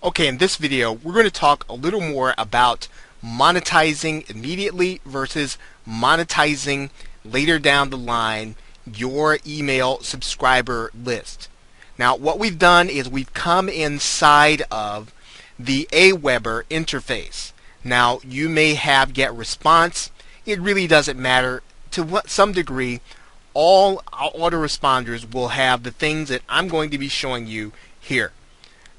Okay, in this video, we're going to talk a little more about monetizing immediately versus monetizing later down the line your email subscriber list. Now, what we've done is we've come inside of the Aweber interface. Now, you may have get response. It really doesn't matter. To some degree, all autoresponders will have the things that I'm going to be showing you here.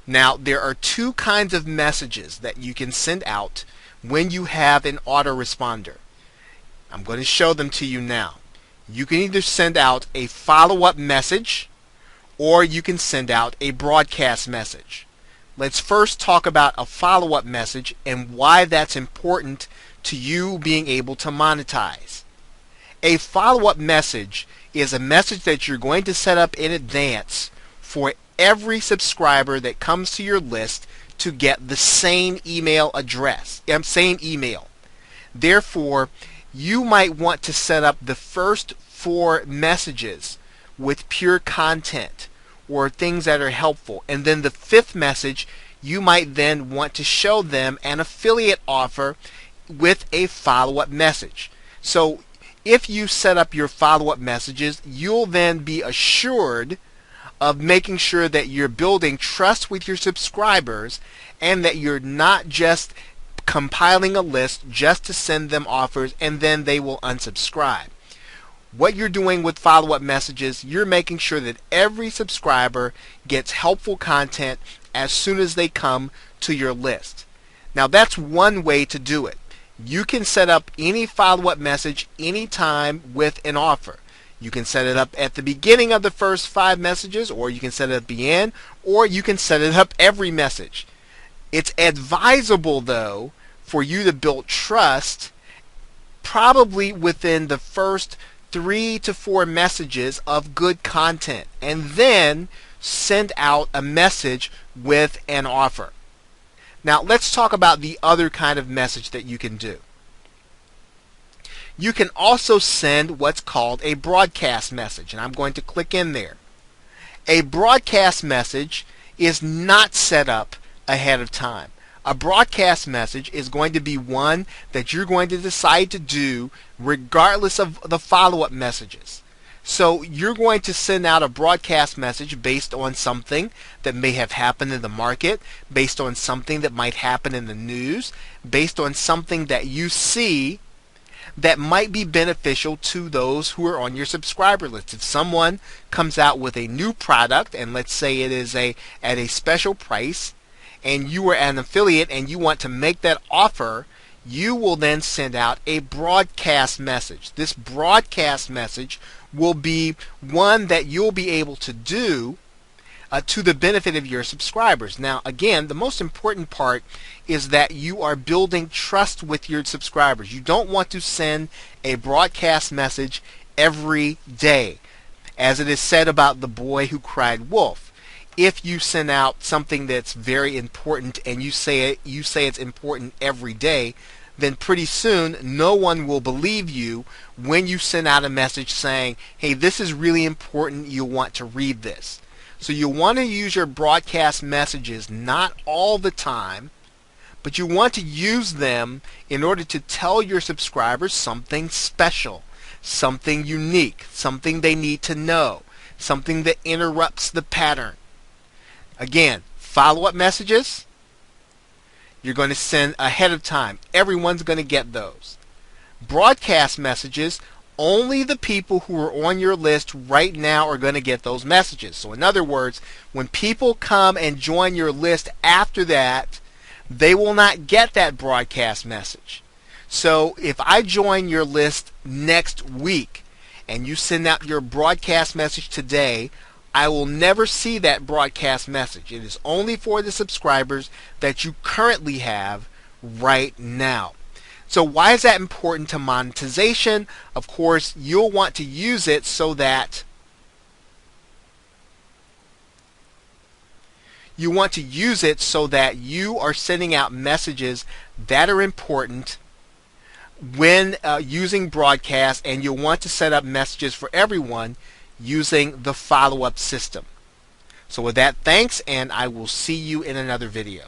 Now, there are two kinds of messages that you can send out when you have an autoresponder. I'm going to show them to you now. You can either send out a follow-up message or you can send out a broadcast message. Let's first talk about a follow-up message and why that's important to you being able to monetize. A follow-up message is a message that you're going to set up in advance for every subscriber that comes to your list to get the same email address, same email. Therefore, you might want to set up the first 4 messages with pure content or things that are helpful, and then the 5th message you might then want to show them an affiliate offer with a follow-up message. So if you set up your follow-up messages, you'll then be assured of making sure that you're building trust with your subscribers and that you're not just compiling a list just to send them offers and then they will unsubscribe. What you're doing with follow-up messages, you're making sure that every subscriber gets helpful content as soon as they come to your list. Now, that's one way to do it. You can set up any follow-up message anytime with an offer. You can set it up at the beginning of the first 5 messages, or you can set it at the end, or you can set it up every message. It's advisable, though, for you to build trust probably within the first 3 to 4 messages of good content, and then send out a message with an offer. Now, let's talk about the other kind of message that you can do. You can also send what's called a broadcast message, and I'm going to click in there. A broadcast message is not set up ahead of time. A broadcast message is going to be one that you're going to decide to do regardless of the follow-up messages. So you're going to send out a broadcast message based on something that may have happened in the market, based on something that might happen in the news, based on something that you see that might be beneficial to those who are on your subscriber list. If someone comes out with a new product, and let's say it is at a special price, and you are an affiliate and you want to make that offer, you will then send out a broadcast message. This broadcast message will be one that you'll be able to do to the benefit of your subscribers. Now, again, the most important part is that you are building trust with your subscribers. You don't want to send a broadcast message every day. As it is said about the boy who cried wolf, if you send out something that's very important and you say it's important every day, then pretty soon no one will believe you when you send out a message saying, hey, this is really important, you'll want to read this. So you want to use your broadcast messages not all the time, but you want to use them in order to tell your subscribers something special, something unique, something they need to know, something that interrupts the pattern. Again, follow-up messages, you're going to send ahead of time. Everyone's going to get those. Broadcast messages, only the people who are on your list right now are going to get those messages. So in other words, when people come and join your list after that, they will not get that broadcast message. So if I join your list next week and you send out your broadcast message today, I will never see that broadcast message. It is only for the subscribers that you currently have right now. So why is that important to monetization? Of course, you'll want to use it so that you are sending out messages that are important when using broadcast, and you'll want to set up messages for everyone using the follow-up system. So with that, thanks, and I will see you in another video.